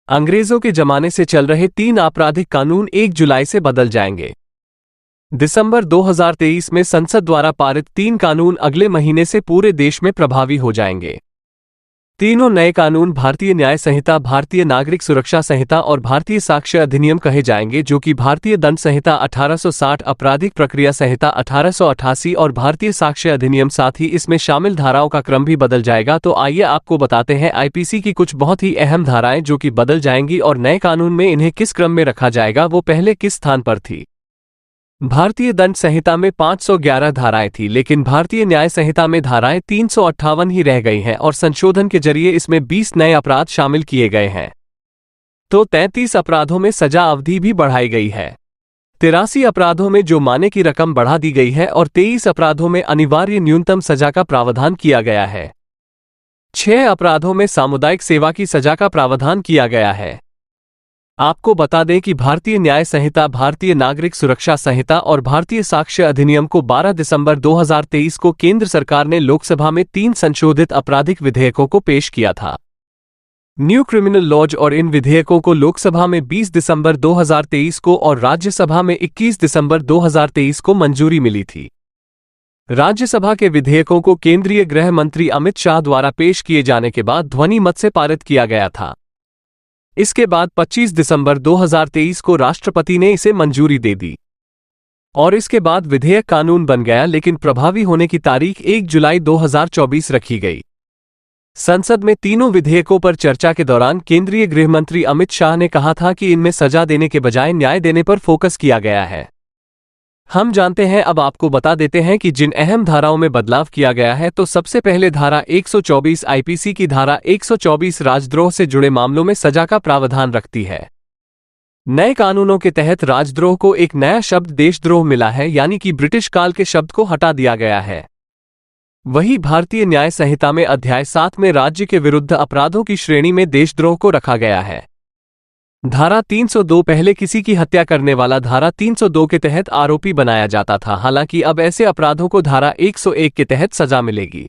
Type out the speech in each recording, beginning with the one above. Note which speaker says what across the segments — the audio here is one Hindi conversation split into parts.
Speaker 1: अंग्रेजों के जमाने से चल रहे 3 आपराधिक कानून 1 जुलाई से बदल जाएंगे। दिसंबर 2023 में संसद द्वारा पारित 3 कानून अगले महीने से पूरे देश में प्रभावी हो जाएंगे। तीनों नए कानून भारतीय न्याय संहिता, भारतीय नागरिक सुरक्षा संहिता और भारतीय साक्ष्य अधिनियम कहे जाएंगे, जो कि भारतीय दंड संहिता 1860, आपराधिक प्रक्रिया संहिता 1888 और भारतीय साक्ष्य अधिनियम। साथ ही इसमें शामिल धाराओं का क्रम भी बदल जाएगा। तो आइए आपको बताते हैं आईपीसी की कुछ बहुत ही अहम धाराएं जो कि बदल जाएंगी और नए कानून में इन्हें किस क्रम में रखा जाएगा, वो पहले किस स्थान पर थी। भारतीय दंड संहिता में 511 धाराएं थी, लेकिन भारतीय न्याय संहिता में धाराएं 358 ही रह गई हैं और संशोधन के जरिए इसमें 20 नए अपराध शामिल किए गए हैं। तो 33 अपराधों में सजा अवधि भी बढ़ाई गई है। 83 अपराधों में जुर्माने की रकम बढ़ा दी गई है और 23 अपराधों में अनिवार्य न्यूनतम सजा का प्रावधान किया गया है। 6 अपराधों में सामुदायिक सेवा की सजा का प्रावधान किया गया है। आपको बता दें कि भारतीय न्याय संहिता, भारतीय नागरिक सुरक्षा संहिता और भारतीय साक्ष्य अधिनियम को 12 दिसंबर 2023 को केंद्र सरकार ने लोकसभा में 3 संशोधित आपराधिक विधेयकों को पेश किया था। न्यू क्रिमिनल लॉज और इन विधेयकों को लोकसभा में 20 दिसंबर 2023 को और राज्यसभा में 21 दिसंबर 2023 को मंजूरी मिली थी। राज्यसभा के विधेयकों को केंद्रीय गृह मंत्री अमित शाह द्वारा पेश किए जाने के बाद ध्वनि मत से पारित किया गया था। इसके बाद 25 दिसंबर 2023 को राष्ट्रपति ने इसे मंजूरी दे दी और इसके बाद विधेयक कानून बन गया, लेकिन प्रभावी होने की तारीख 1 जुलाई 2024 रखी गई। संसद में तीनों विधेयकों पर चर्चा के दौरान केंद्रीय गृह मंत्री अमित शाह ने कहा था कि इनमें सजा देने के बजाय न्याय देने पर फोकस किया गया है। हम जानते हैं, अब आपको बता देते हैं कि जिन अहम धाराओं में बदलाव किया गया है। तो सबसे पहले धारा 124 आईपीसी की धारा 124 राजद्रोह से जुड़े मामलों में सजा का प्रावधान रखती है। नए कानूनों के तहत राजद्रोह को एक नया शब्द देशद्रोह मिला है, यानी कि ब्रिटिश काल के शब्द को हटा दिया गया है। वही भारतीय न्याय संहिता में अध्याय 7 में राज्य के विरुद्ध अपराधों की श्रेणी में देशद्रोह को रखा गया है। धारा 302 पहले किसी की हत्या करने वाला धारा 302 के तहत आरोपी बनाया जाता था, हालांकि अब ऐसे अपराधों को धारा 101 के तहत सजा मिलेगी।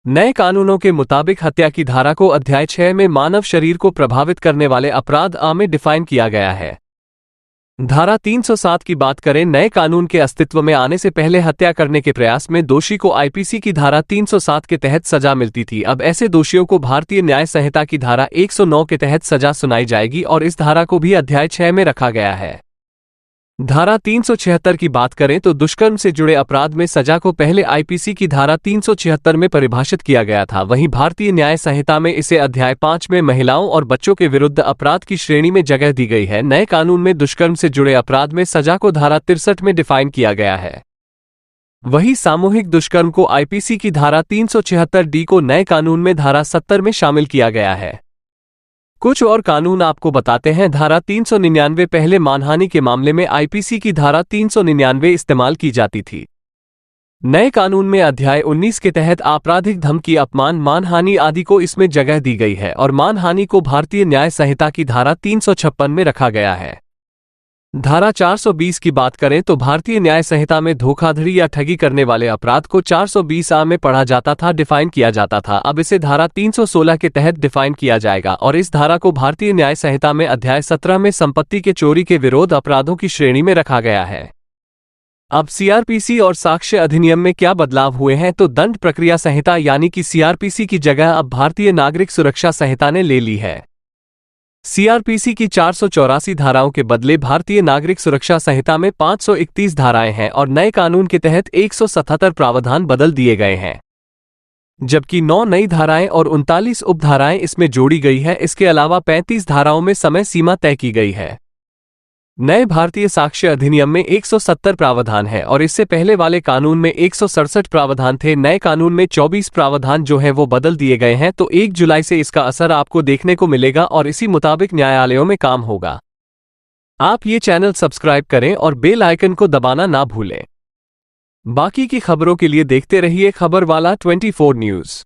Speaker 1: नए कानूनों के मुताबिक हत्या की धारा को अध्याय 6 में मानव शरीर को प्रभावित करने वाले अपराध आ में डिफाइन किया गया है। धारा 307 की बात करें, नए कानून के अस्तित्व में आने से पहले हत्या करने के प्रयास में दोषी को आईपीसी की धारा 307 के तहत सजा मिलती थी। अब ऐसे दोषियों को भारतीय न्याय संहिता की धारा 109 के तहत सजा सुनाई जाएगी और इस धारा को भी अध्याय 6 में रखा गया है। धारा 376 की बात करें तो दुष्कर्म से जुड़े अपराध में सजा को पहले आईपीसी की धारा 376 में परिभाषित किया गया था। वहीं भारतीय न्याय संहिता में इसे अध्याय 5 में महिलाओं और बच्चों के विरुद्ध अपराध की श्रेणी में जगह दी गई है। नए कानून में दुष्कर्म से जुड़े अपराध में सजा को धारा 63 में डिफाइन किया गया है। वही सामूहिक दुष्कर्म को आईपीसी की धारा 376D को नए कानून में धारा 70 में शामिल किया गया है। कुछ और कानून आपको बताते हैं। धारा 399 पहले मानहानि के मामले में आईपीसी की धारा 399 इस्तेमाल की जाती थी। नए कानून में अध्याय 19 के तहत आपराधिक धमकी, अपमान, मानहानि आदि को इसमें जगह दी गई है और मानहानि को भारतीय न्याय संहिता की धारा 356 में रखा गया है। धारा 420 की बात करें तो भारतीय न्याय संहिता में धोखाधड़ी या ठगी करने वाले अपराध को 420A में पढ़ा जाता था, डिफाइन किया जाता था। अब इसे धारा 316 के तहत डिफाइन किया जाएगा और इस धारा को भारतीय न्याय संहिता में अध्याय 17 में संपत्ति के चोरी के विरोध अपराधों की श्रेणी में रखा गया है। अब सीआरपीसी और साक्ष्य अधिनियम में क्या बदलाव हुए हैं? तो दंड प्रक्रिया संहिता यानी कि सीआरपीसी की जगह अब भारतीय नागरिक सुरक्षा संहिता ने ले ली है। सीआरपीसी की 484 धाराओं के बदले भारतीय नागरिक सुरक्षा संहिता में 531 धाराएं हैं और नए कानून के तहत 177 प्रावधान बदल दिए गए हैं, जबकि 9 नई धाराएं और 39 उपधाराएं इसमें जोड़ी गई है। इसके अलावा 35 धाराओं में समय सीमा तय की गई है। नए भारतीय साक्ष्य अधिनियम में 170 प्रावधान है और इससे पहले वाले कानून में 167 प्रावधान थे। नए कानून में 24 प्रावधान जो है वो बदल दिए गए हैं। तो 1 जुलाई से इसका असर आपको देखने को मिलेगा और इसी मुताबिक न्यायालयों में काम होगा। आप ये चैनल सब्सक्राइब करें और बेल आइकन को दबाना ना भूलें। बाकी की खबरों के लिए देखते रहिए खबरवाला 24 न्यूज़।